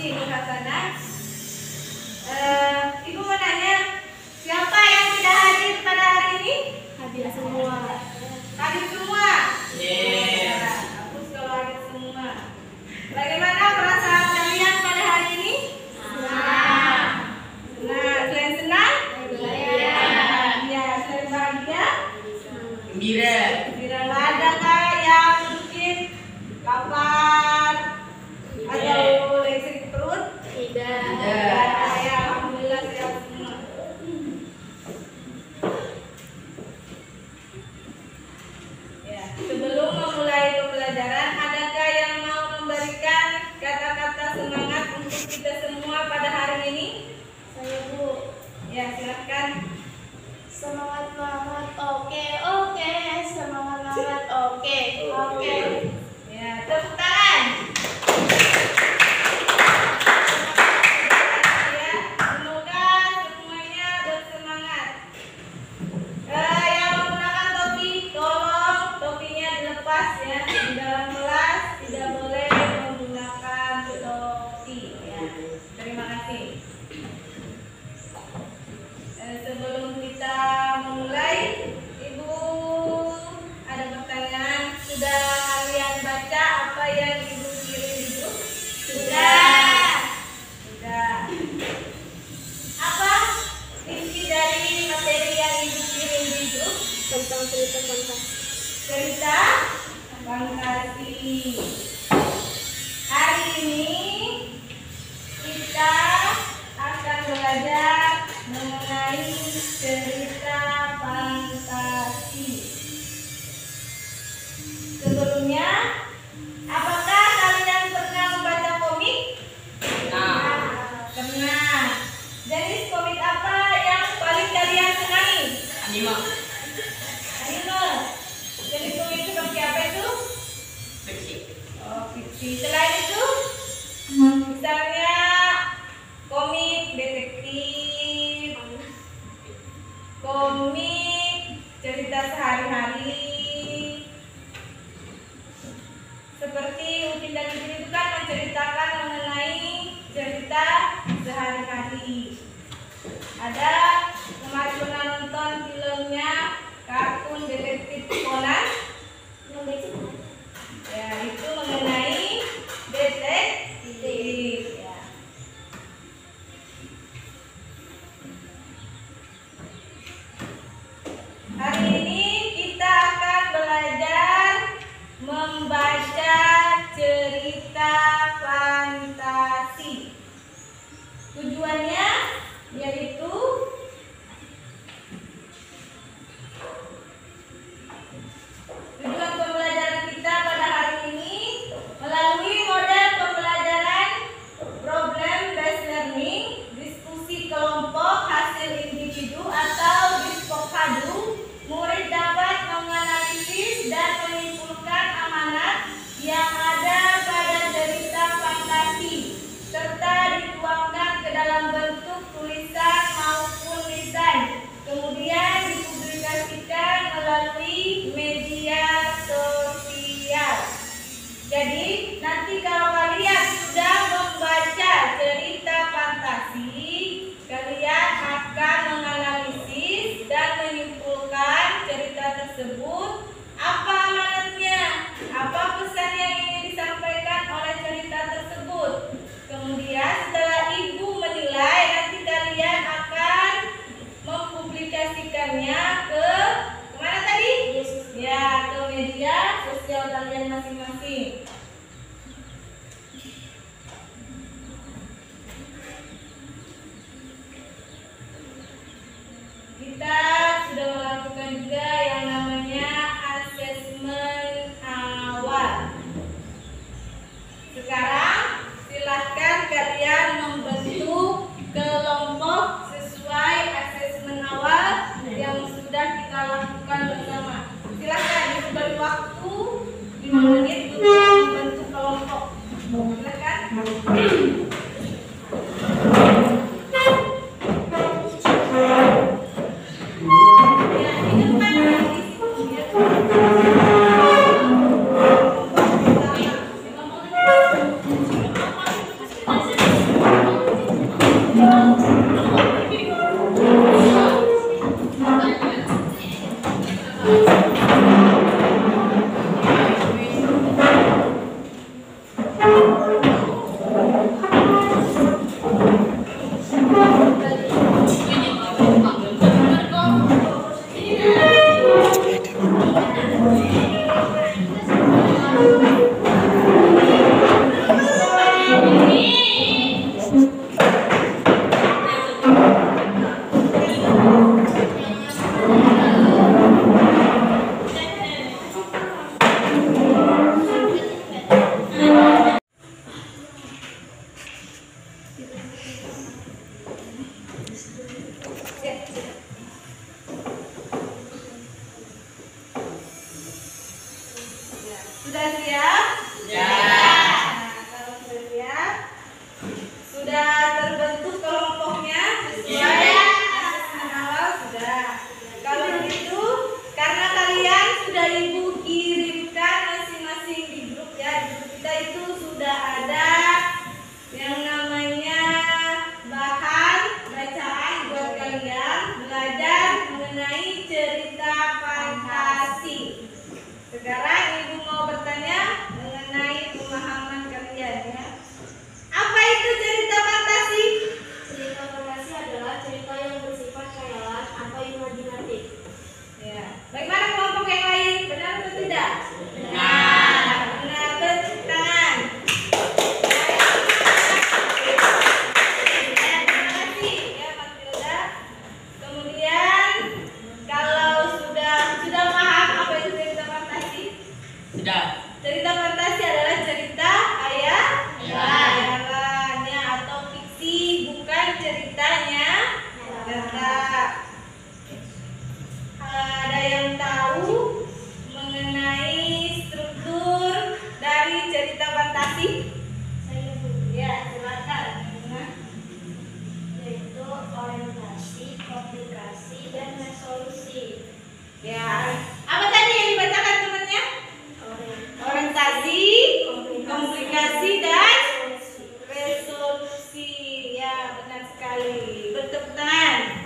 Ibu Hasanah. Ibu mau nanya, siapa yang tidak hadir pada hari ini? Hadir semua. Hadir semua? Bagus kalau hadir semua. Bagaimana perasaan kalian pada hari ini? Senang. Selain senang? Ya, selain bahagia? Gembira. Adakah yang mungkin lapar atau lagi sakit perut? Tidak. Ya, alhamdulillah sehat semua. Ya, sebelum memulai pembelajaran, adakah yang mau memberikan kata-kata semangat untuk kita semua pada hari ini? Saya Bu. Ya, silakan. Semangat banget. Oke. Semangat banget. Oke. Ya, tepuk tangan. Ya, semoga semuanya bersemangat. Yang menggunakan topi, tolong topinya dilepas ya. Di dalam kelas tidak boleh menggunakan topi ya. Terima kasih. Sebelum kita memulai, Ibu ada pertanyaan. Sudah kalian baca apa yang Ibu kirim di grup? Sudah. Apa isi dari materi yang Ibu kirim di grup? Tentang cerita fantasi. Cerita fantasi. Hari ini kita akan belajar mengenai cerita fantasi. Sebelumnya, apakah kalian pernah membaca komik? Pernah. Jenis komik apa yang paling kalian senangi? Anime. Jenis komik seperti apa itu? Fiksi. Oh, fiksi. Selain itu, misalnya komik detektif, komik cerita sehari-hari, seperti Upin dan Ipin itu kan menceritakan mengenai cerita sehari-hari. Ada kemarin pernah nonton filmnya kartun detektif Conan. Ya, itu mengenai detektif ya. Hari ini kita akan belajar membaca cerita fantasi. Tujuannya yaitu tujuan pembelajaran kita pada hari ini melalui model pembelajaran problem based learning, diskusi kelompok hasil individu atau dispokadu. Murid dapat menganalisis dan menyimpulkan amanat yang ada pada cerita fantasi serta dituangkan ke dalam bentuk tulisan maupun lisan, kemudian dipublikasikan melalui media sosial. Jadi nanti kalau kalian sudah membaca cerita fantasi, kalian akan menganalisis dan menyimpulkan cerita tersebut. Apa amanatnya? Apa pesan yang ingin disampaikan oleh cerita tersebut? Kemudian setelah Ibu menilai, nanti kalian akan mempublikasikannya ke kemana tadi? Ya, ke media sosial kalian masing-masing. Kita sudah melakukan juga yang namanya asesmen awal. Sekarang silahkan kalian membentuk kelompok sesuai asesmen awal yang sudah kita lakukan bersama. Silahkan diberi waktu 5 menit untuk membentuk kelompok. Silahkan. Ya, di depan di sini. Sudah siap? Ya. Nah, kalau sudah siap, sudah terbentuk kelompoknya sesuai awal sudah. Kalau begitu, karena kalian sudah ibu kirimkan masing-masing di grup ya, di grup kita itu sudah ada yang namanya bahan bacaan buat kalian belajar mengenai cerita fantasi. Sekarang ibu mau bertanya mengenai pemahaman kalian ya. Apa itu cerita fantasi? Cerita fantasi adalah cerita yang bersifat khayalan atau imajinatif. Ya. Bagaimana kelompok yang lain? Benar atau tidak? Benar. Benar. Tepuk tangan. Terima kasih ya Mas Hilda. Kemudian kalau sudah paham apa itu cerita fantasi? Sudah. Cerita fantasi adalah cerita khayalan ya, atau fiksi, bukan ceritanya nyata. Ada yang tahu mengenai struktur dari cerita fantasi? Saya Bu. Ya, silakan. Yaitu orientasi, komplikasi, dan resolusi. Ya, apa tadi yang dibacakan temannya? Orientasi, komplikasi, dan resolusi. Ya, benar sekali. Bertepuk tangan.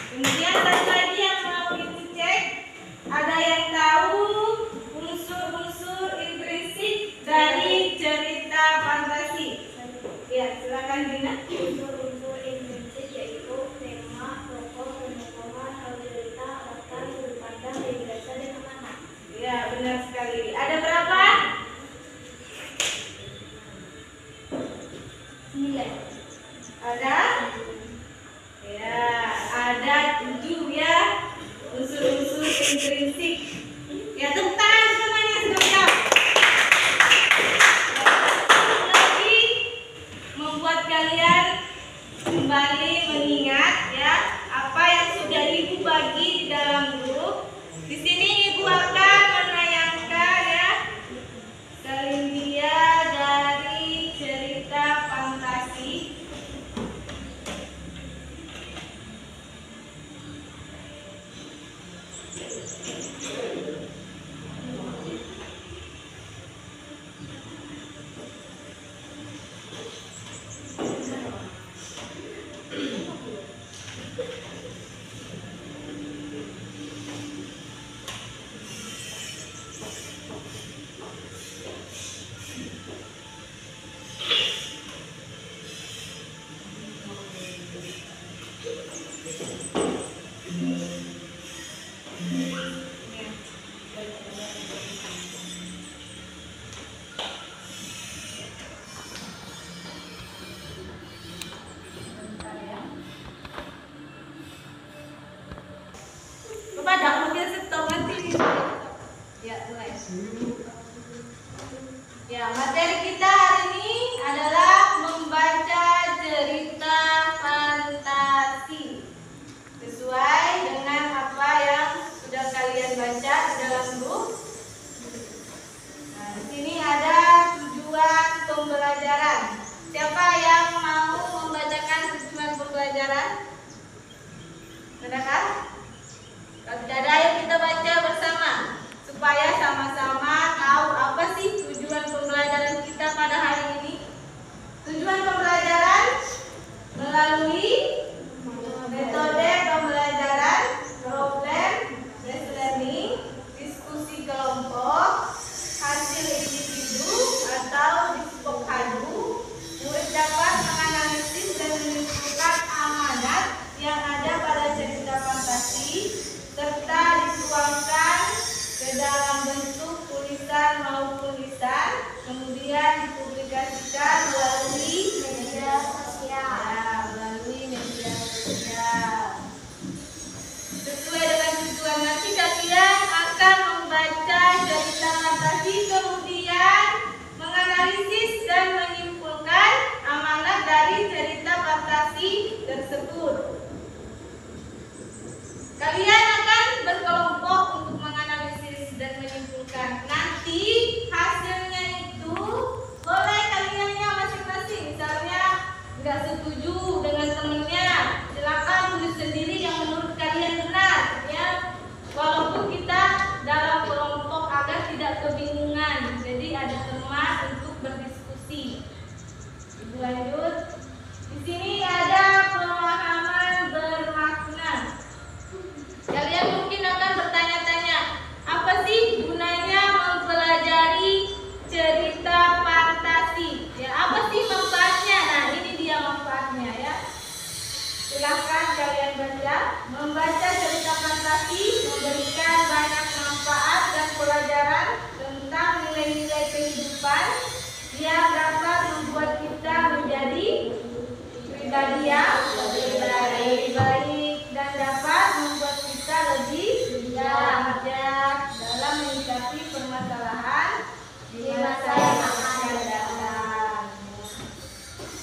Kemudian satu lagi yang mau ibu cek, ada yang tahu unsur-unsur intrinsik dari cerita fantasi? Ya, silakan Dina. Unsur-unsur intrinsik yaitu tema, tokoh, penyokongan, alur cerita, latar, sudut pandang, gaya bahasa, dan amanah. Ya, benar sekali. Ada berapa? 9. Ada? Ya, ada 7 ya. Unsur-unsur intrinsik. Ya, tepuk tangan semuanya sudah siap. Lagi membuat kalian kembali mengingat ya apa yang sudah ibu bagi di dalam grup. Di sini ibu akan menayangkan ya selindia dari cerita fantasi dipublikasikan melalui media sosial. ya, melalui media sosial. Sesuai dengan tujuan nanti kalian akan membaca cerita fantasi, kemudian menganalisis dan menyimpulkan amanat dari cerita fantasi tersebut. Kalian akan berkelompok untuk menganalisis dan menyimpulkan. Nanti hasilnya itu boleh kaliannya masing-masing. Misalnya nggak setuju dengan temennya, silakan tulis sendiri yang menurut kalian benar, ya. Walaupun kita dalam kelompok agar tidak kebingungan, jadi ada teman untuk berdiskusi. Lanjut. Di sini ada pemahaman bermakna. Kalian mungkin akan bertanya-tanya, apa sih gunanya mempelajari cerita fantasi? Ya, apa sih manfaatnya? Nah, ini dia manfaatnya ya. Silahkan kalian baca. Membaca cerita fantasi memberikan banyak manfaat dan pelajaran tentang nilai-nilai kehidupan yang dapat membuat kita menjadi pribadi yang lebih baik dan dapat membuat kita lebih bijak dalam menyikapi permasalahan di masa yang akan datang.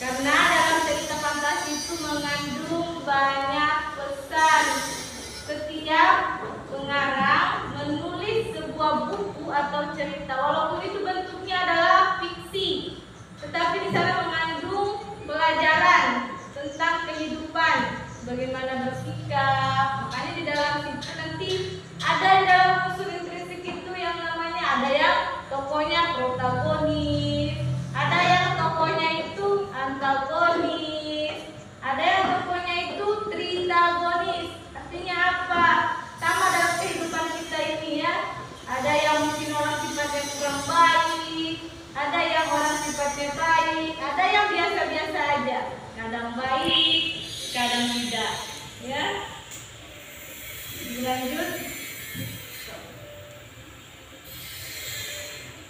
Karena dalam cerita fantasi itu mengandung banyak pesan. Setiap pengarang menulis sebuah buku atau cerita, walaupun itu bentuknya adalah fiksi, tetapi di sana mengandung pelajaran tentang kehidupan, bagaimana bersikap. Makanya di dalam situ nanti ada di dalam unsur intrinsik itu yang namanya, ada yang tokohnya protagonis, ada yang tokohnya itu antagonis, ada yang tokohnya itu tritagonis. Artinya apa? Sama dalam kehidupan kita ini ya. Ada yang mungkin orang sifatnya kurang baik, ada yang orang sifatnya baik, ada yang biasa-biasa aja, kadang baik, kadang tidak, ya. Lanjut.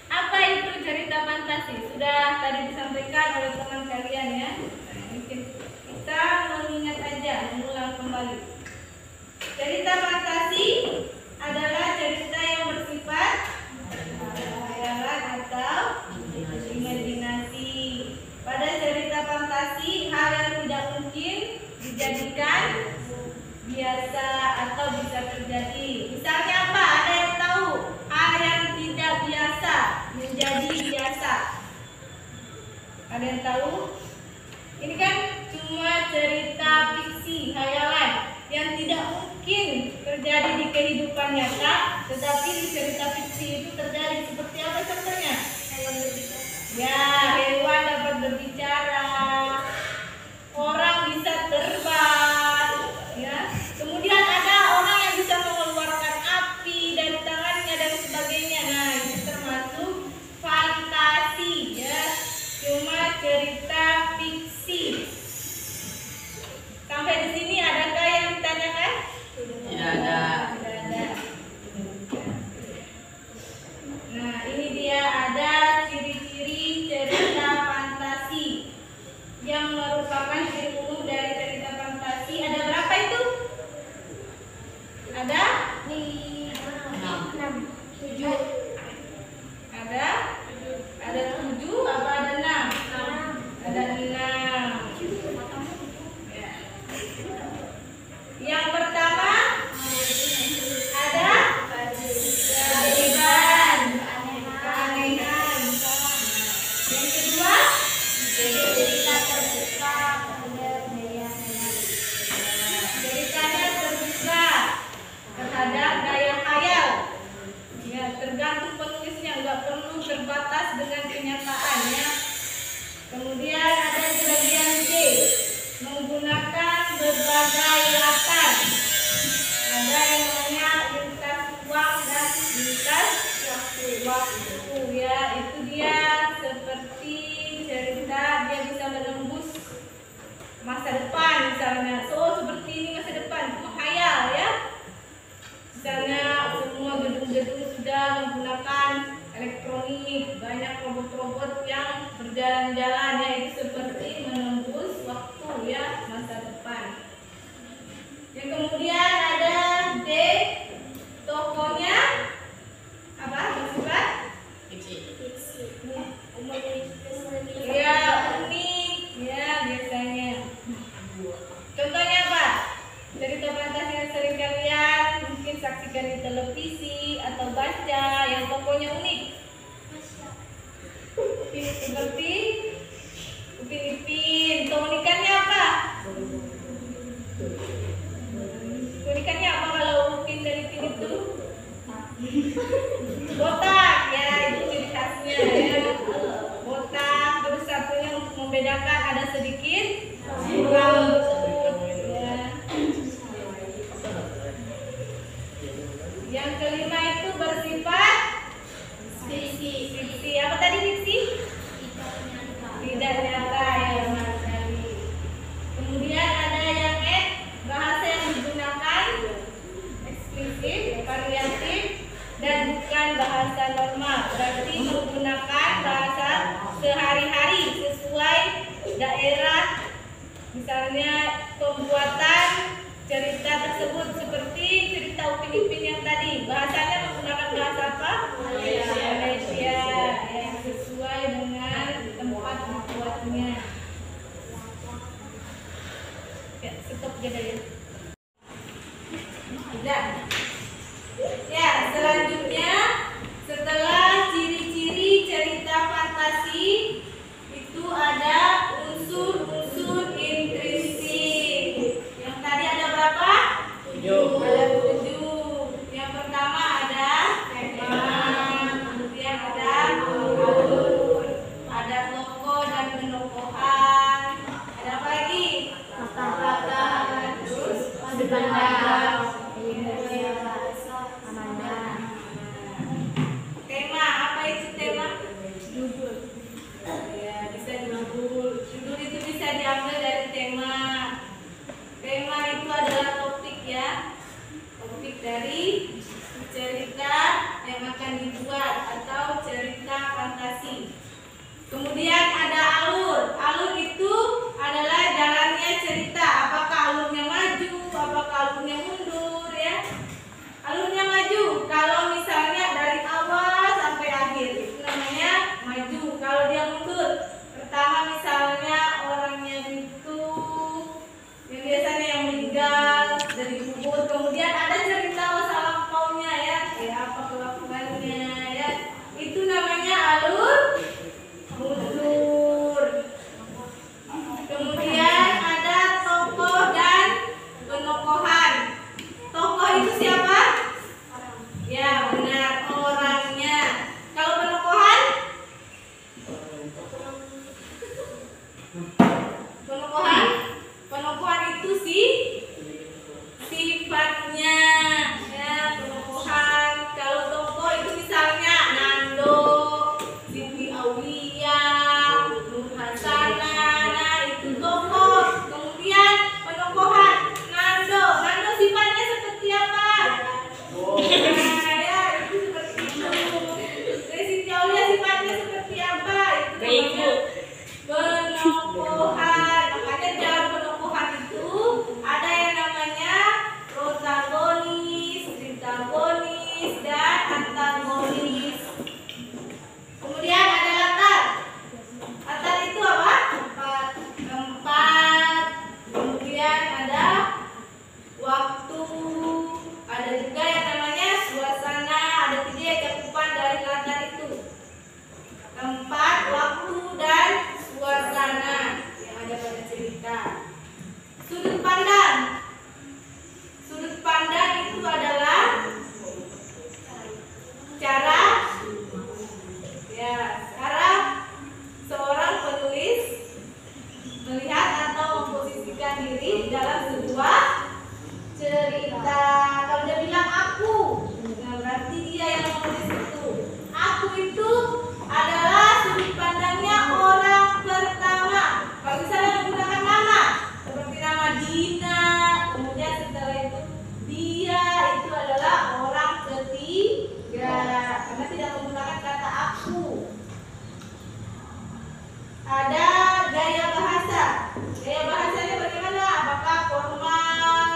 Apa itu cerita fantasi? Sudah tadi disampaikan oleh teman kalian ya. Mungkin kita mengingat aja, mengulang kembali. Cerita fantasi adalah cerita yang bersifat khayalan atau imajinasi. Pada cerita fantasi, hal yang tidak mungkin dijadikan biasa atau bisa terjadi. Misalnya apa? Ada yang tahu? Hal yang tidak biasa menjadi biasa. Ada yang tahu? Ini kan cuma cerita fiksi, khayalan yang tidak mungkin terjadi di kehidupan nyata, tetapi di cerita fiksi itu terjadi. Seperti apa contohnya? Hewan berbicara. Ya, hewan dapat berbicara, orang bisa terbang, ya. Kemudian ada orang yang bisa mengeluarkan api dari tangannya dan sebagainya. Nah, itu termasuk fantasi, ya. Cuma cerita fiksi. Sampai di sini adakah yang ditanyakan? Tidak ada. Tidak ada. Nah, ini dia ada ciri-ciri cerita berjalan-jalan ya, itu seperti menembus waktu ya, masa depan. Yang kemudian ada D, tokohnya apa? Bersifat ya unik ya biasanya. Contohnya apa? Cerita fantasi yang sering kalian mungkin saksikan di televisi atau baca yang tokohnya unik. Seperti Upin Ipin. Keunikannya apa? Keunikannya apa kalau Upin dan Ipin itu? Botak ya, itu ciri khasnya ya. Botak, terus satunya untuk membedakan ada sedikit rambut ya. Yang kelima itu bersifat fiksi. Apa tadi fiksi? Tidak nyata ya, benar sekali. Kemudian ada yang X, bahasa yang digunakan eksplisit, variatif, dan bukan bahasa normal. Berarti menggunakan bahasa sehari-hari sesuai daerah. Misalnya pembuatan cerita tersebut seperti cerita Upin Ipin yang tadi, bahasanya menggunakan bahasa apa? Malaysia yang sesuai dengan tempat dibuatnya. Ya, stop aja ya. Sudah. Ya, selanjutnya setelah ciri-ciri cerita fantasi itu ada unsur-unsur intrinsik. Yang tadi ada berapa? 7. Ada 7. Yang pertama ada tema, kemudian ada alur, ada tokoh dan penokohan, ada apa lagi? Latar, terus ada tema. Apa itu tema? Judul. Ya, bisa judul. Judul itu bisa diambil dari tema. Tema itu adalah topik ya. Topik dari cerita yang akan dibuat atau cerita fantasi. Kemudian ada alur. Alur itu adalah jalannya cerita. Apakah alurnya maju, apakah alurnya mundur ya. Alurnya maju kalau misalnya dari awal sampai akhir, itu namanya maju. Kalau dia mundur, pertama misalnya orangnya itu yang biasanya yang meninggal dari kubur, kemudian ada cerita masa lampaunya ya, kayak apa kelakuannya ya, itu namanya alur mundur. Kemudian ada tokoh dan penokohan. Tokoh itu siapa? Ya benar, orangnya. Kalau penokohan? Penokohan itu sifatnya ya, penokohan. Kalau tokoh itu misalnya Nando, Siti Aulia, Nur Hasana, nah itu tokoh. Kemudian penokohan Nando sifatnya seperti apa? Nah ya, itu seperti itu. Dari Siti Aulia sifatnya seperti apa? Itu namanya penokohan. Makanya ada gaya bahasa. Gaya bahasanya bagaimana? Apakah formal,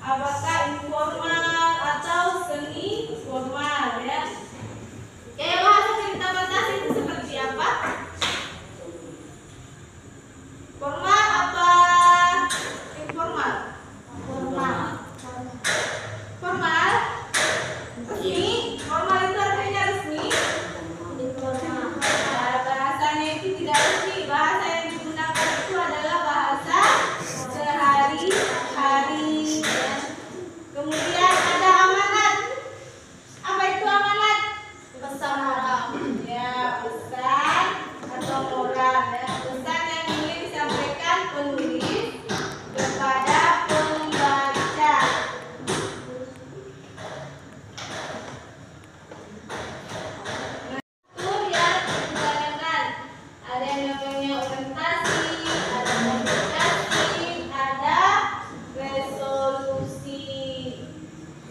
apakah informal, atau semi formal ya? Gaya bahasa cerita fantasi itu seperti apa? Formal apa informal? Formal. Formal? Resmi? Formal itu artinya resmi? Informal. Nah, bahasanya itu tidak resmi. Bahasa yang digunakan itu adalah bahasa sehari-hari. Kemudian ada amanat. Apa itu amanat? Pesan moral. Ya, pesan atau moral ya. Pesan yang ingin disampaikan penulis kepada pembaca. Itu ya kebanyakan. Ada yang namanya orientasi, ada komunikasi, ada resolusi.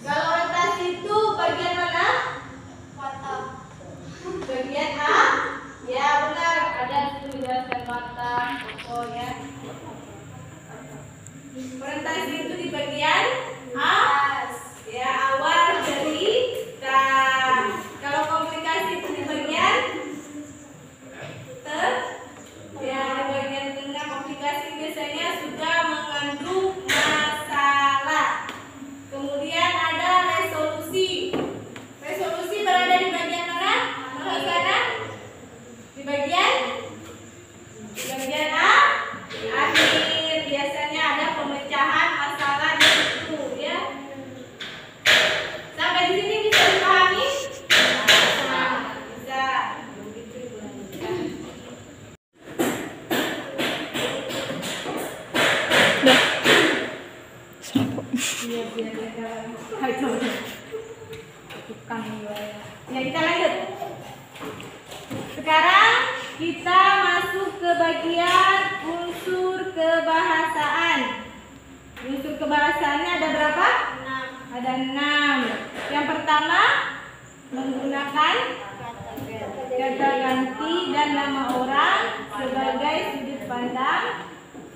Kalau orientasi itu bagian mana? Mata. Bagian A? Ya benar, ada itu dijelaskan mata, toko ya. Orientasi itu di bagian A? Ya, awal cerita. Kalau komunikasi itu di bagian ya di bagian tengah. Komunikasi biasanya sudah mengandung masalah. Kemudian ada resolusi. Resolusi berada di bagian mana? Sana? Di bagian A. Akhir biasanya ada pemecahan masalah di situ ya. Sampai di sini bisa dipahami? Bisa. Iya, biar tukang ya, kita lanjut. Sekarang kita masuk ke bagian unsur kebahasaan. Unsur kebahasaannya ada berapa? 6. Ada 6. Yang pertama menggunakan kata ganti dan nama orang sebagai sudut pandang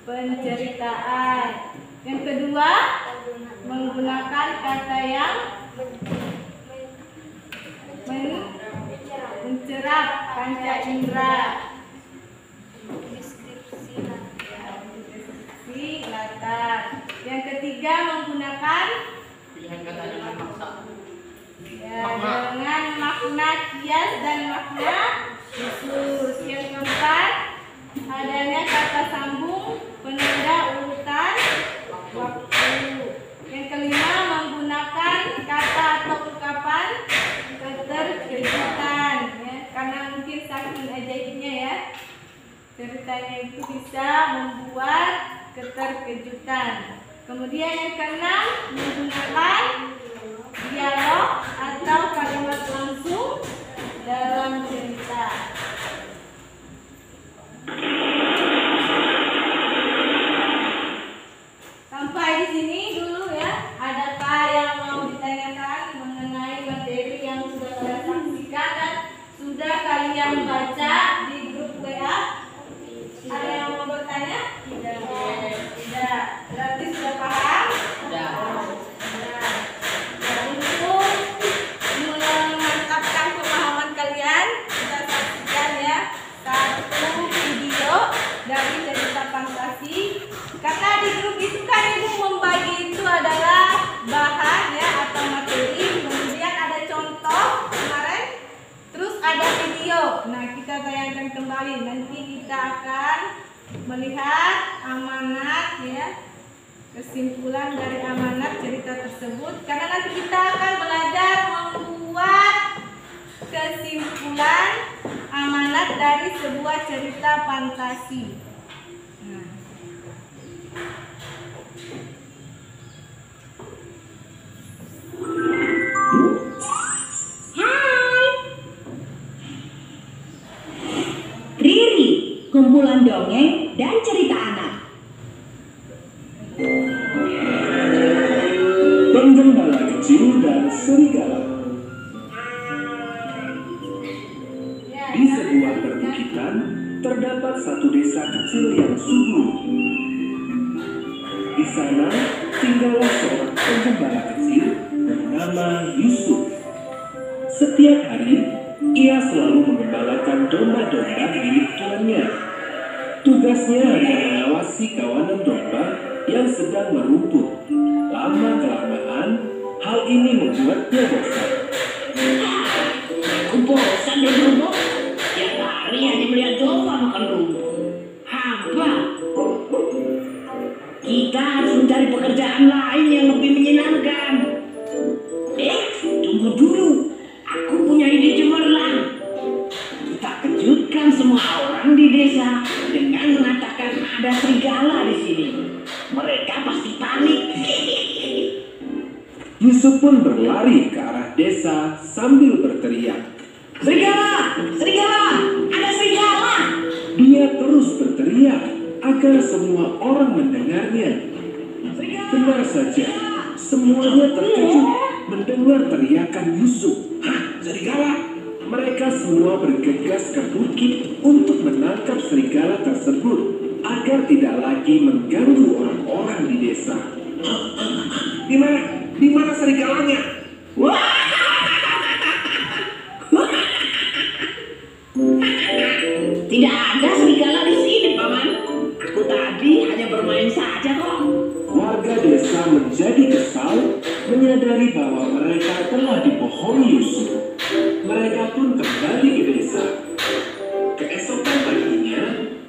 penceritaan. Yang kedua menggunakan kata yang mencerap panca indera. Deskripsi latar. Yang ketiga menggunakan Pilihan kata dengan maksa. ya, dengan makna kias dan makna khusus. Yang keempat adanya kata sambung penanda urutan waktu. Yang kelima menggunakan kata atau ungkapan keterkejutan ya, karena mungkin saking ajaibnya ya ceritanya itu bisa membuat keterkejutan. Kemudian yang keenam menggunakan dialog atau kalimat langsung dalam cerita. Sampai di sini dulu ya. Adakah yang mau ditanyakan mengenai materi yang sudah kalian saksikan dan sudah kalian baca di grup WA? Ada yang mau bertanya? Tidak. Tidak. Berarti sudah paham? Sudah. Sudah. Nah, untuk memantapkan pemahaman kalian, kita saksikan ya satu video dari cerita fantasi. Karena di grup itu kan ibu membagi itu adalah bahan ya atau materi, kemudian ada contoh kemarin, terus ada video. Nah kita tayangkan kembali. Nanti kita akan melihat amanat ya, kesimpulan dari amanat cerita tersebut. Karena nanti kita akan belajar membuat kesimpulan amanat dari sebuah cerita fantasi. Nah. Riri, kumpulan dongeng dan cerita anak. Penggembala kecil dan serigala. Di sebuah perbukitan terdapat satu desa kecil yang subur. Di sana tinggallah seorang penggembala kecil bernama Yusuf. Setiap hari, ia selalu mengembalakan domba-domba milik tuannya. Tugasnya hanya mengawasi kawanan domba yang sedang merumput. Lama-kelamaan, hal ini membuatnya bosan. Aku bosan deh dulu. Tiap hari hanya melihat domba makan rumput. Hampa. Kita harus mencari pekerjaan lain yang lebih menyenangkan. Tunggu dulu. Aku punya ide cemerlang. Kita kejutkan semua orang di desa dengan mengatakan ada serigala di sini. Mereka pasti panik. Yusuf pun berlari ke arah desa sambil berteriak. Serigala! Serigala! Ada serigala! Dia terus berteriak agar semua orang mendengarnya. Benar saja, semuanya terkejut mendengar teriakan Yusuf. Hah, serigala! Mereka semua bergegas ke bukit untuk menangkap serigala tersebut agar tidak lagi mengganggu orang-orang di desa. Di mana serigalanya? Tidak ada serigala di sini, Paman. Aku tadi hanya bermain saja kok. Warga desa menjadi kesal menyadari bahwa mereka telah dibohongi Yusuf. Mereka pun kembali ke desa. Keesokan paginya,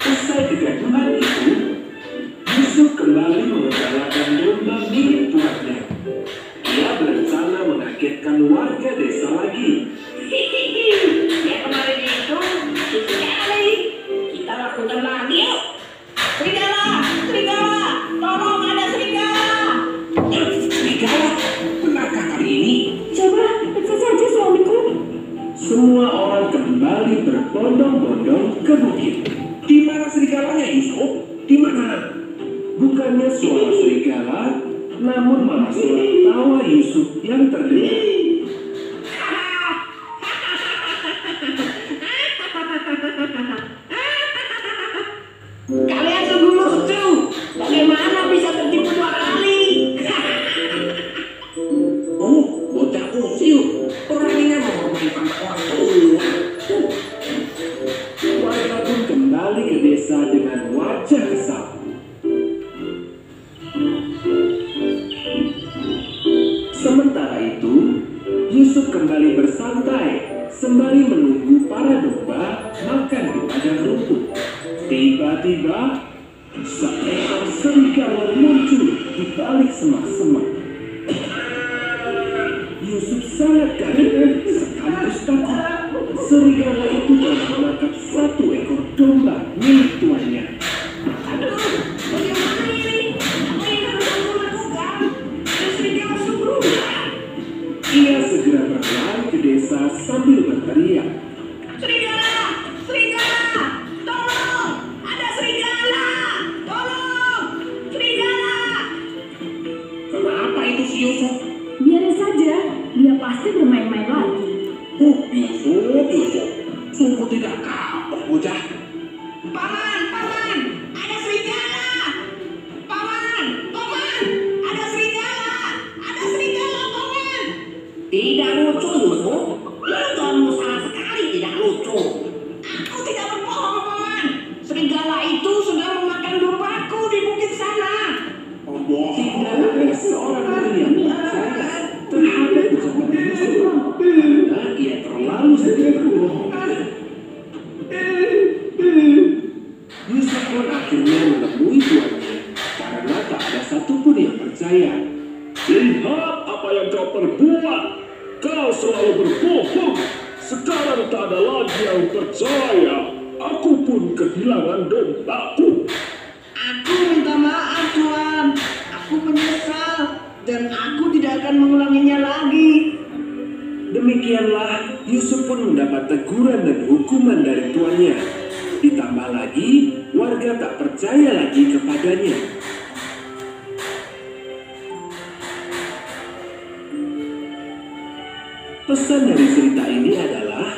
usai kegaduhan itu, Yusuf kembali mengembalakan domba milik tuannya. Dia berencana mengagetkan warga desa lagi. Ya kemarin itu sekali. Kita lakukan lagi yuk. Serigala! Serigala! Tolong ada serigala! Serigala? Benarkah kali ini? Coba, periksa saja suamiku. Semua orang kembali berbondong-bondong ke bukit. Di mana serigalanya, Yusuf? Di mana? Bukannya suara serigala, namun malah suara tawa Yusuf yang terdengar. Kalian sungguh lucu. Bagaimana bisa tertipu 2 kali? Oh, bocah usil. Beraninya mempermainkan orang tua. Warga pun kembali ke desa dengan wajah kesal. Sementara itu, Yusuf kembali bersantai sembari menunggu para domba makan di padang rumput. Tiba-tiba, seekor serigala muncul di balik semak-semak. Yusuf sangat kaget sekaligus takut. Serigala itu telah menangkap satu ekor domba milik tuannya. Aduh, bagaimana ini? Apa yang harus aku lakukan? Ada serigala sungguh. Ia segera berlari ke desa sambil berteriak. Serigala! Serigala! Tolong! Ada serigala! Tolong! Serigala! Kenapa itu si Yusuf? Biarin saja, dia pasti bermain-main lagi. Yusuf. Sungguh tidak kapok, bocah. Paman! Paman! Ada serigala! Paman! Paman! Ada serigala! Ada serigala, Paman! Tidak lucu, Yusuf. Lakukanmu sama sekali tidak lucu. Aku tidak berbohong, Paman! Serigala itu sedang memakan dombaku di bukit sana! Tidak ada seorang pun yang percaya terhadap ucapan Yusuf karena ia terlalu sering berbohong. Yusuf pun akhirnya menemui tuannya karena tak ada satupun yang percaya. Lihat apa yang kau perbuat. Kau selalu berbohong. Sekarang tak ada lagi yang percaya. Aku pun kehilangan dombaku. Aku minta maaf, Tuan. Aku menyesal dan aku tidak akan mengulanginya lagi. Demikianlah Yusuf pun mendapat teguran dan hukuman dari tuannya. Ditambah lagi, warga tak percaya lagi kepadanya. Pesan dari cerita ini adalah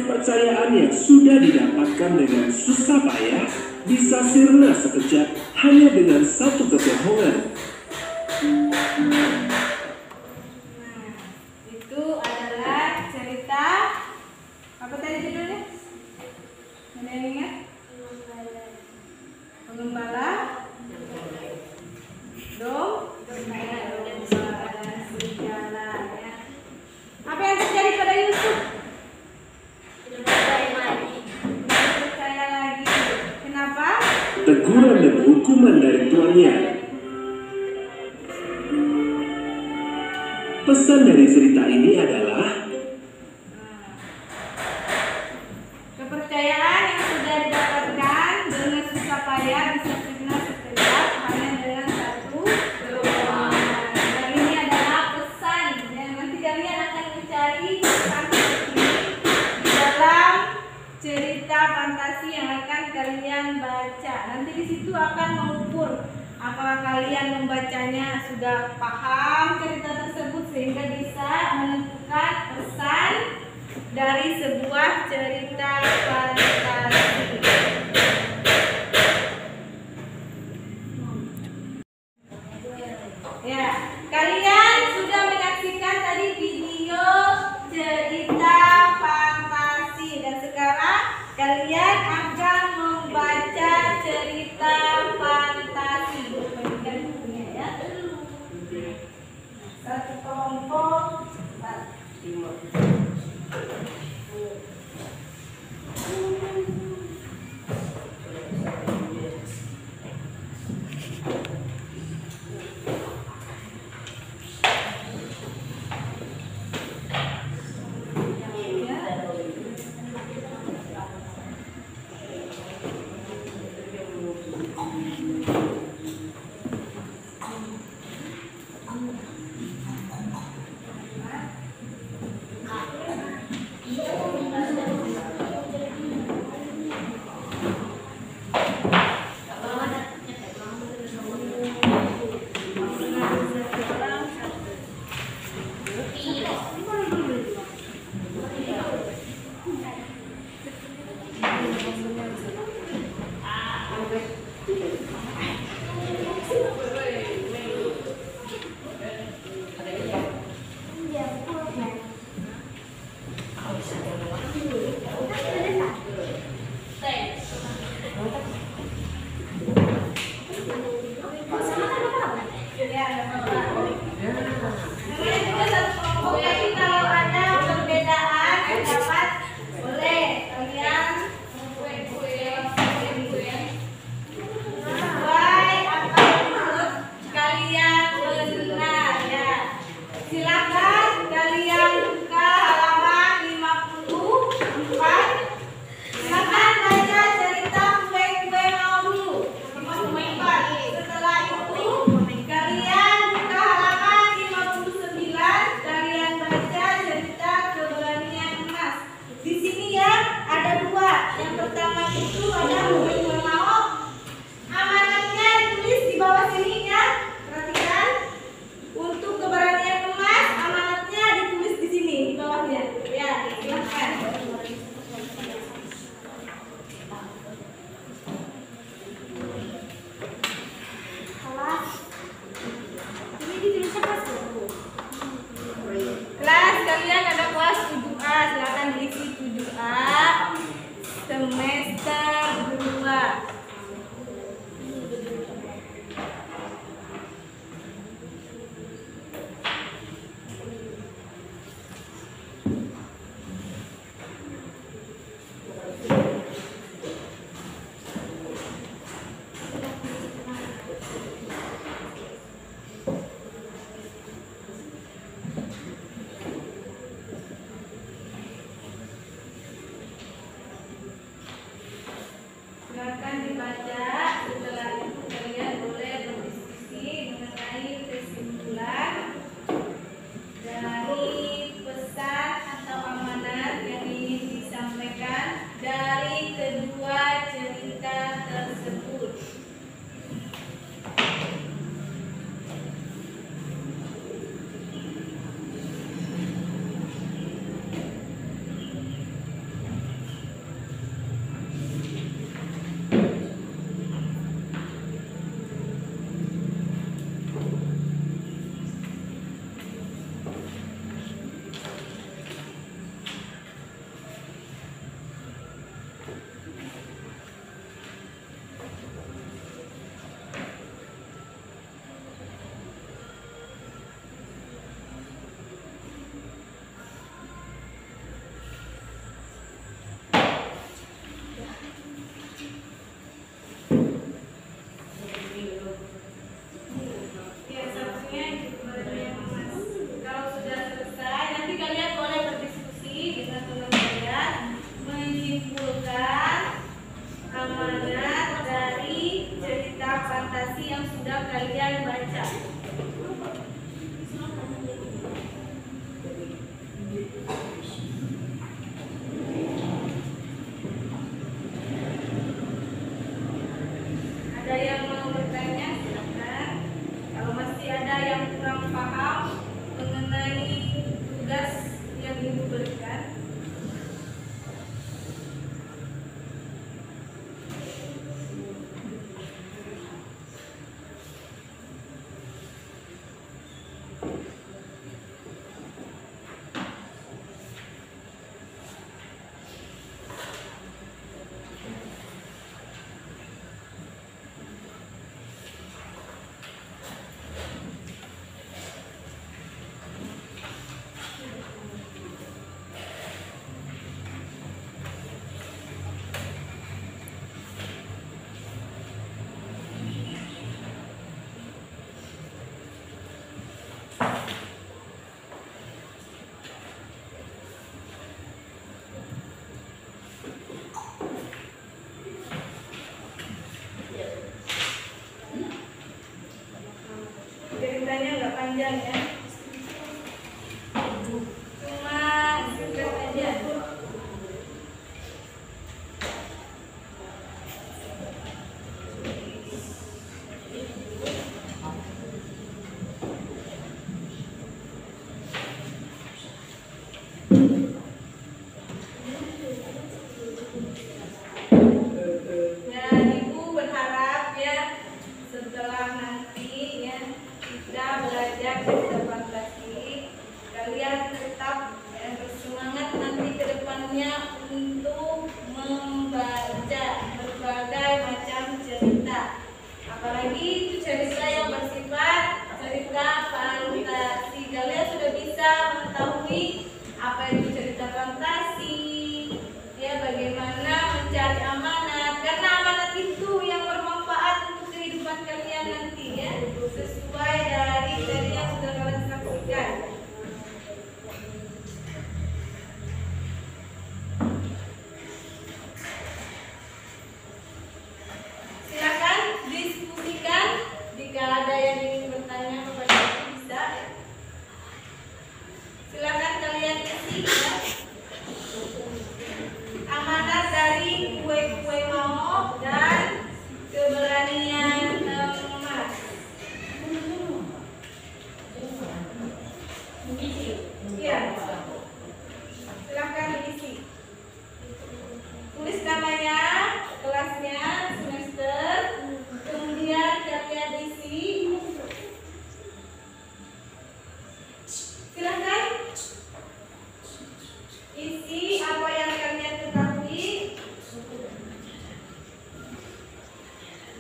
kepercayaan yang sudah didapatkan dengan susah payah bisa sirna sekejap hanya dengan satu kebohongan. Nah, itu adalah cerita apa tadi judulnya? Ada yang ingat? Pengembala serigala ya. Apa yang terjadi pada Yusuf? Percaya lagi. Kenapa? Teguran dan hukuman dari tuannya. Pesan dari cerita ini adalah kepercayaan yang sudah didapatkan dengan susah payah bisa sirna sekejap hanya dengan satu kebohongan. Dan ini adalah pesan yang nanti kalian akan mencari pesan ini di dalam cerita fantasi yang akan kalian baca. Nanti di situ akan mengukur apakah kalian membacanya sudah paham cerita tersebut sehingga bisa menentukan pesan dari sebuah cerita fantasi. Ya, kalian sudah menyaksikan tadi video cerita fantasi dan sekarang kalian akan membaca cerita fantasi. Bagikan bukunya ya. Satu kelompok. Silakan dibaca. Setelah itu kalian boleh berdiskusi mengenai kesimpulan dari pesan atau amanat yang ingin disampaikan dari kedua cerita tersebut. narasi yang sudah kalian baca. Ada yang mau bertanya? Silakan. Kalau masih ada yang kurang paham mengenai tugas yang Ibu berikan. Ceritanya nggak panjang ya, cuma singkat aja. Dan Ibu berharap ya setelah nanti ya kita belajar cerita fantasi, kalian tetap ya, bersemangat nanti ke depannya untuk membaca berbagai macam cerita, apalagi itu cerita yang bersifat cerita fantasi. Kalian sudah bisa mengetahui apa itu cerita fantasi, ya bagaimana mencari amanat, karena amanat itu yang bermanfaat untuk kehidupan kalian nanti ya, sesuai dari yang sudah kalian saksikan. Silakan diskusikan jika ada yang ingin bertanya kepada aku bisa ya. Silakan kalian isi ya. Amanat dari kue-kue mau dan keberanian emas. Iya. Silakan diisi. Tulis namanya, kelasnya, semester, kemudian kalian isi. Silakan isi apa yang kalian ketahui.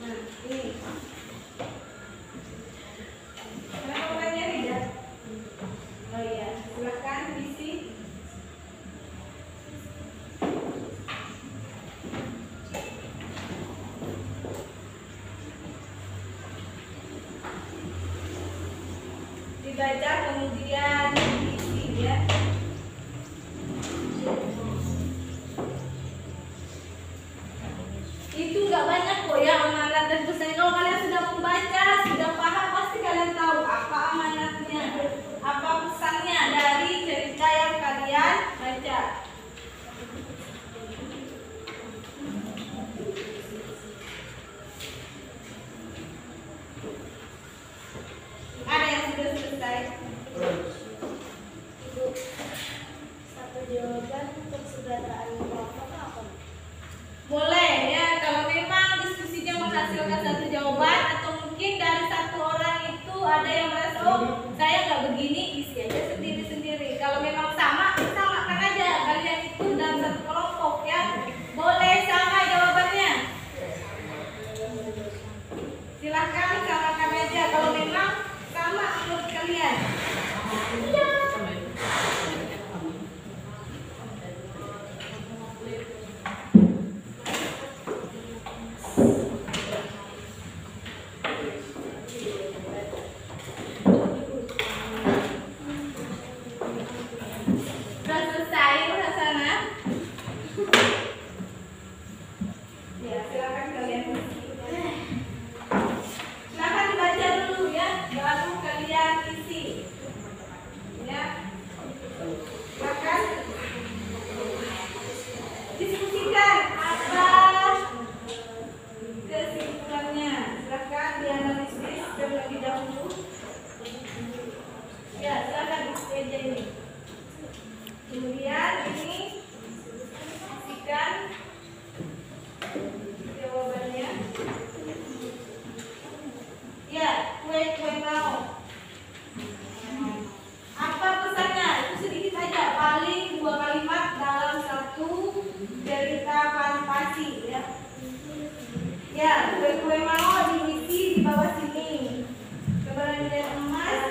Nah, ini. Kenapa orangnya tidak? Oh iya, silakan isi. Dibaca kemudian diisi ya. Itu nggak banyak kok ya amanat dan pesannya. Kalau kalian sudah membaca, sudah paham, pasti kalian tahu apa amanatnya, apa pesannya dari cerita yang kalian baca. Ada yang sudah selesai? Ya, kue mau. Apa pesannya? Itu sedikit saja, paling 2 kalimat dalam satu cerita fantasi ya. Ya, kue mau diisi di bawah sini. Coba lihat emas,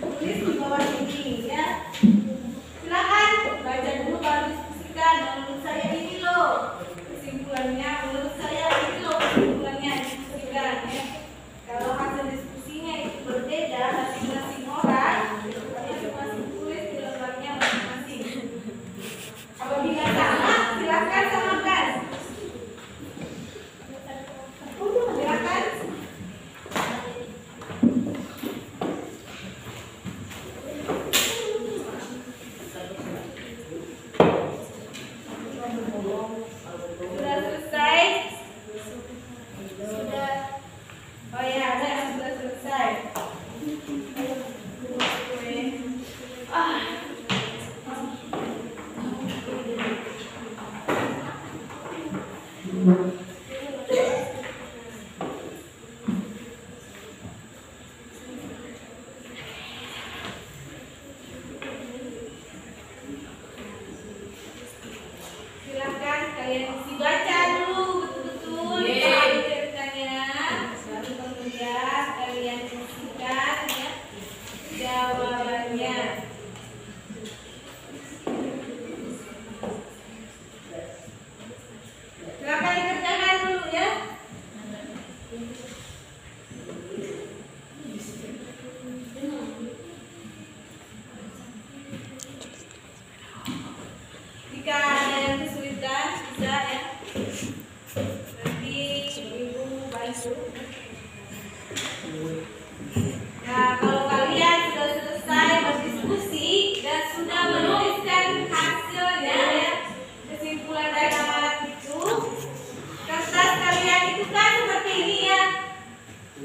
tulis di bawah sini ya. Silakan baca dulu baru diskusikan. Menurut saya ini loh kesimpulannya. Menurut saya ini loh kesimpulannya, diskusikan ya. Kalau hasil diskusinya itu berbeda masing-masing orang, masing-masing tulis di lembarnya masing-masing. Apabila sama, silakan samakan. Silakan. Sudah selesai? Sudah. Oh ya, ada yang sudah selesai. Silakan kalian baca dulu betul-betul ceritanya, baru kemudian kalian isikan ya jawabannya. Silakan dikerjakan dulu ya. Jika ada yang kesulitan bisa ya, nanti ibu bantu. Nah, kalau kalian sudah selesai berdiskusi dan sudah menuliskan hasilnya ya, kesimpulan dari amalan itu, kertas kalian itu kan seperti ini ya.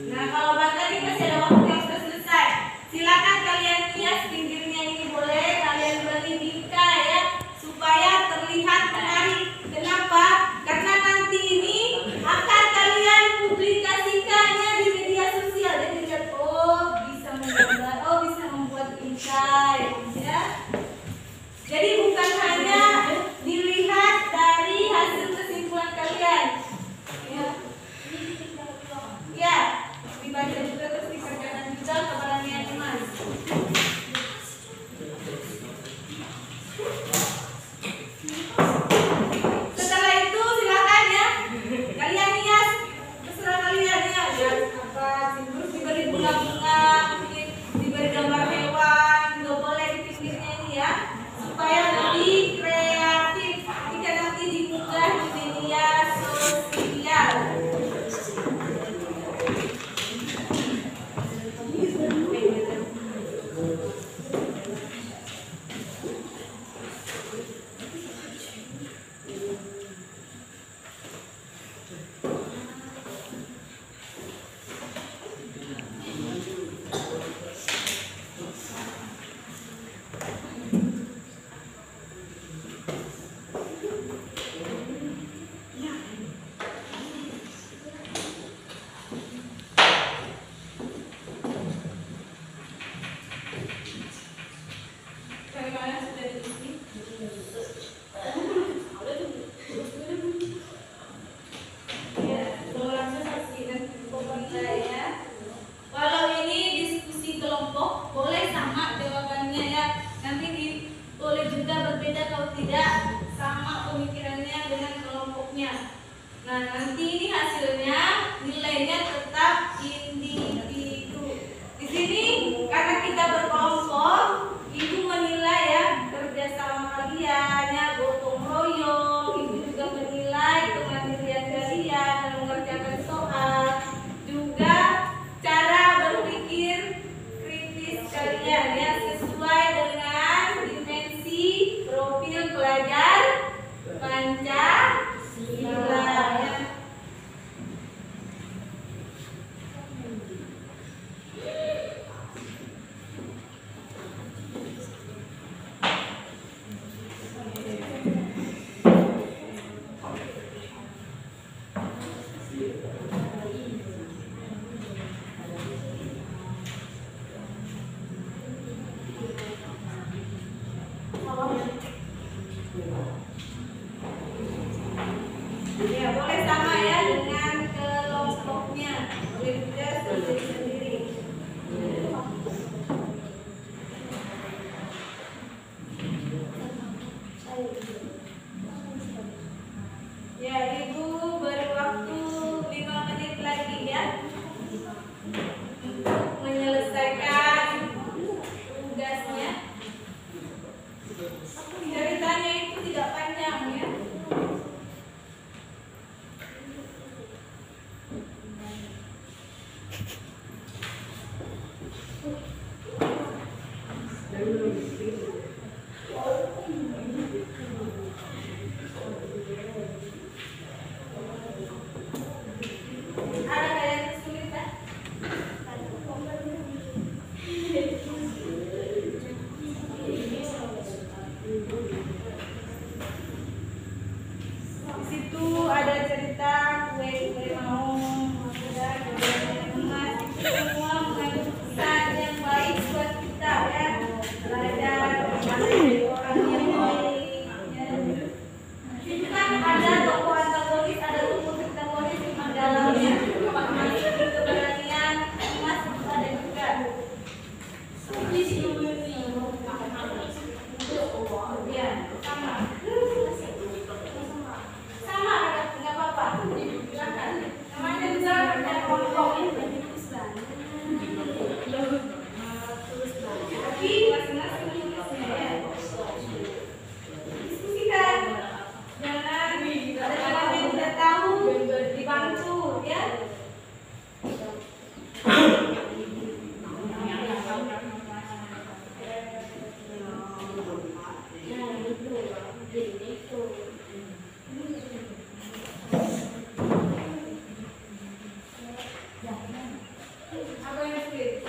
Nah, kalau barangkali masih ada waktu yang sudah selesai, silakan kalian hias pinggirnya ini, boleh kalian beri bingkai ya, supaya terlihat menarik. Kenapa? Karena nanti ini akan kalian publikasikannya di media sosial. Jadi lihat, oh bisa menggambar, oh bisa membuat bingkai ya. Jadi bukan hanya dilihat dari hasil kesimpulan kalian ya. Ya, dibaca juga terus dikerjakan juga kebarannya Mas. Setelah itu silakan ya, kalian hias terserah kalian ya. Apa terus diberi bunga-bunga, mungkin diberi gambar hewan, nggak boleh di pinggirnya ini ya, supaya lebih kreatif jika nanti diunggah di media sosial. Bagaimana sudah diisi? Ya, langsung saksikan pokoknya ya. Kalau ini diskusi kelompok, boleh sama jawabannya ya. Nanti boleh juga berbeda kalau tidak sama pemikirannya dengan kelompoknya. Nah, nanti ini hasilnya nilainya tetap individu. Di sini karena kita berkelompok, ibu menilai ya kerjasama kalian ya, gotong royong. Ibu juga menilai kemandirian kalian mengerjakan soal, juga cara berpikir kritis kalian ya, sesuai dengan dimensi profil pelajar Pancasila ya. Ada kalian kesulitan? Di situ ada cerita kue-kue maung, ada kue emas, itu semua mengandung pesan yang baik buat kita ya. Belajar menjadi orang yang baik. Ya. Itu kan ada tokoh antagonis, ada tokoh protagonis di dalamnya. Masih keberanian, emas ada juga. Ya, sama. Sama ada, nggak apa-apa. Silakan. Namanya juga ada kelompok. Tapi masing-masing tulisnya ya. Diskusikan. Jangan ada orang yang tidak tahu dibantu ya. Apa yang sulit?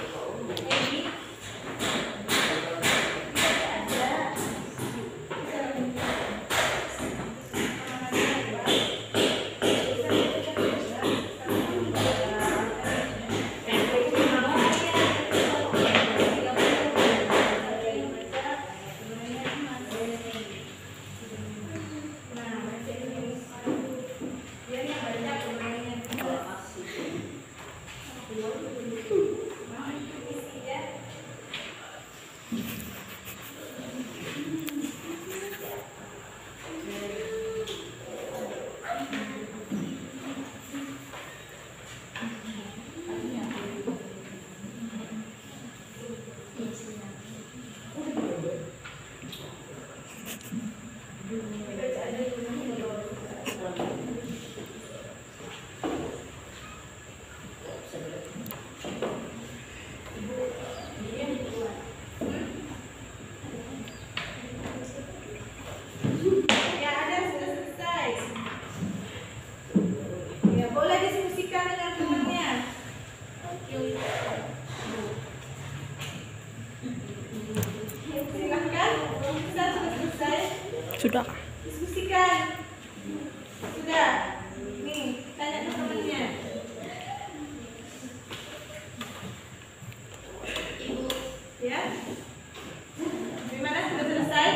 Ini ya ada sudah selesai. Ya boleh diskusikan dengan temannya. Silahkan. Sudah selesai. Sudah. Diskusikan. Sudah. Nih, tanya ke temannya. Ya. Gimana sudah selesai?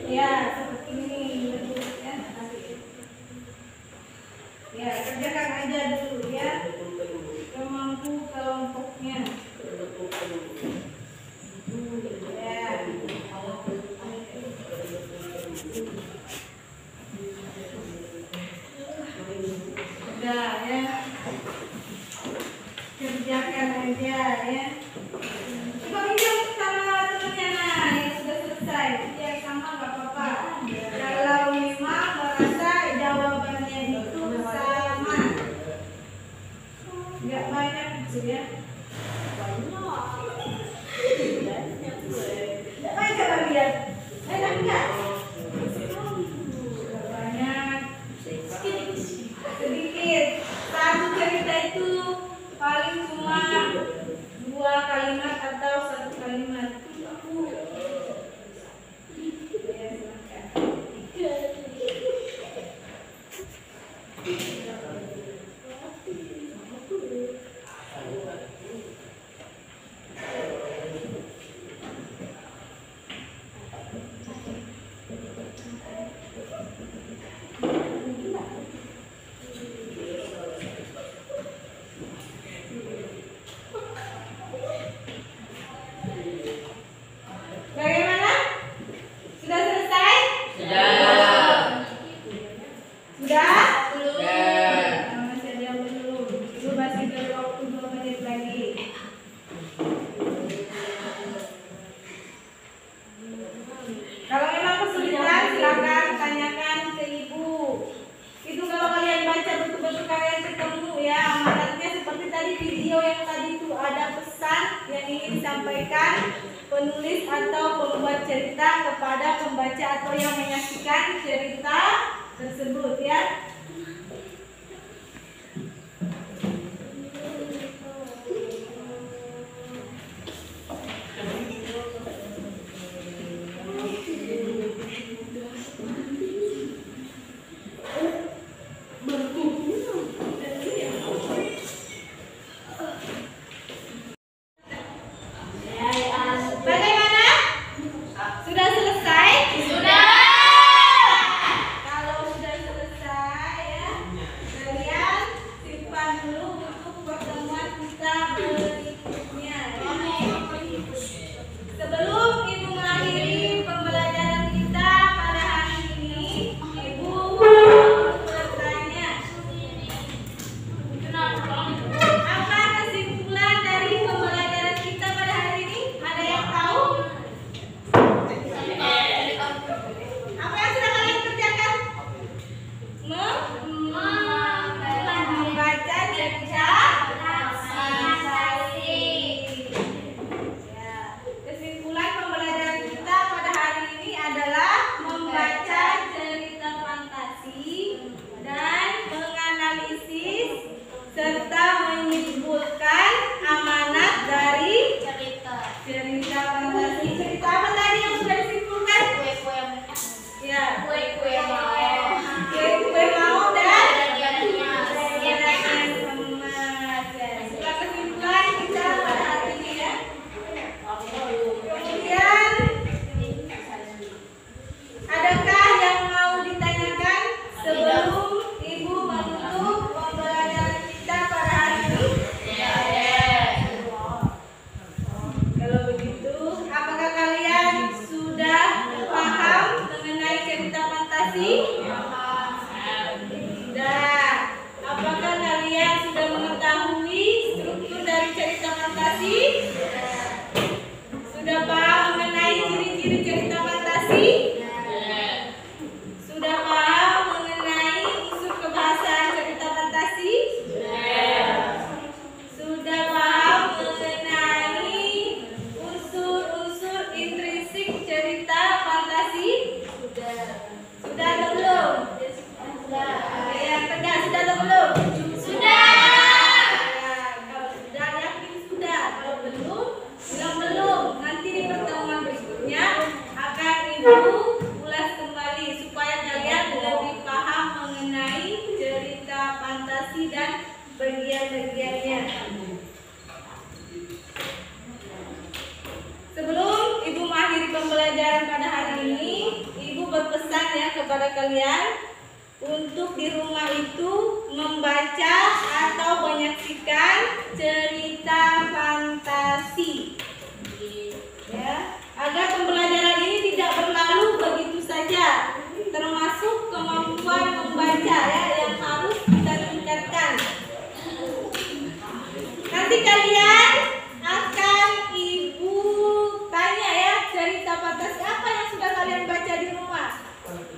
Ya, seperti ini. Ya, kerjakan aja dulu ya. Pemangku kelompoknya. Ya. Udah ya. Kerjakan aja ya. Coba pinjam sama temennya, nah yang sudah selesai. Ya sama nggak apa-apa. Kalau memang merasa jawabannya itu sama, nggak banyak gitu ya. Ayo coba lihat. Enak nggak? Nggak banyak. Sedikit. Satu cerita itu paling cuma 2 kalimat atau 1 kalimat. Ya, silakan. Baik. penulis atau pembuat cerita kepada pembaca atau yang menyaksikan cerita tersebut ya. Bagaimana? Sudah selesai? Sudah. Kalau sudah selesai ya, kalian simpan dulu untuk pertemuan kita berikutnya. Sebelum Ibu mengakhiri pembelajaran kita pada hari ini, Ibu bertanya, apa kesimpulan dari pembelajaran kita pada hari ini? Ada yang tahu? Apa yang sudah kalian kerjakan? Membaca cerita fantasi. Ya. Kesimpulan pembelajaran kita pada hari ini adalah membaca cerita fantasi dan menganalisis serta menyimpulkan amanat dari cerita fantasi. Cerita apa tadi yang sudah disimpulkan? Ya, kue mau dan kegiatan emas. Ya, setelah kesimpulan kita pada hari ini ya. Kemudian adakah yang mau ditanyakan sebelum Ibu menutup pembelajaran kita pada hari ini? Kalau begitu, apakah kalian sudah paham mengenai cerita fantasi? Sudah. Apakah kalian sudah mengetahui struktur dari cerita fantasi? Sudah paham mengenai ciri-ciri cerita fantasi? Sudah paham mengenai unsur kebahasaan cerita fantasi? Sudah paham mengenai unsur-unsur intrinsik cerita fantasi? Sudah atau belum? Yang tegas, sudah atau belum? Sudah. Kalau sudah yakin sudah. Kalau belum, bilang belum. Nanti di pertemuan berikutnya akan Ibu ulas kembali supaya kalian lebih paham mengenai cerita fantasi dan bagian-bagiannya. Sebelum Ibu mengakhiri pembelajaran pada hari ini, Ibu berpesan ya kepada kalian untuk di rumah itu membaca atau menyaksikan cerita fantasi. Ya, agar pembelajaran ini tidak berlalu begitu saja, termasuk kemampuan membaca ya yang harus kita tingkatkan. Nanti kalian akan Ibu tanya ya cerita fantasi apa yang sudah kalian baca di rumah.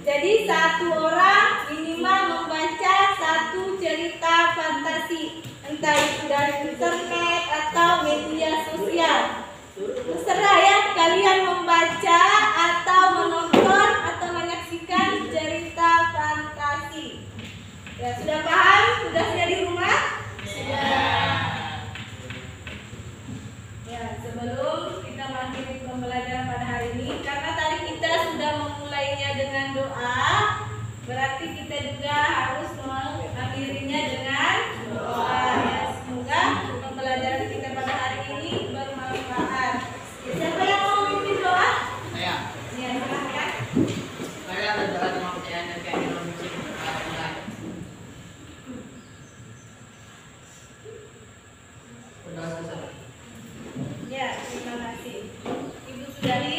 Jadi satu orang minimal membaca satu cerita fantasi, entah itu dari internet atau media sosial. Terserah ya kalian membaca atau menonton atau menyaksikan cerita fantasi. Ya, sudah paham tugasnya di rumah? Sudah. Ya, sebelum kita mengakhiri pembelajaran pada hari ini, karena tadi kita sudah memulainya dengan doa, berarti kita juga harus mengakhirinya dengan doa. Ya, semoga pembelajaran kita pada hari ini bermanfaat. Ya, siapa yang mau memimpin doa? Saya. Ya, silakan. Saya adalah dengan kepercayaan dan keyakinan musik. Sudah selesai. Ya, terima kasih. Ibu Sudari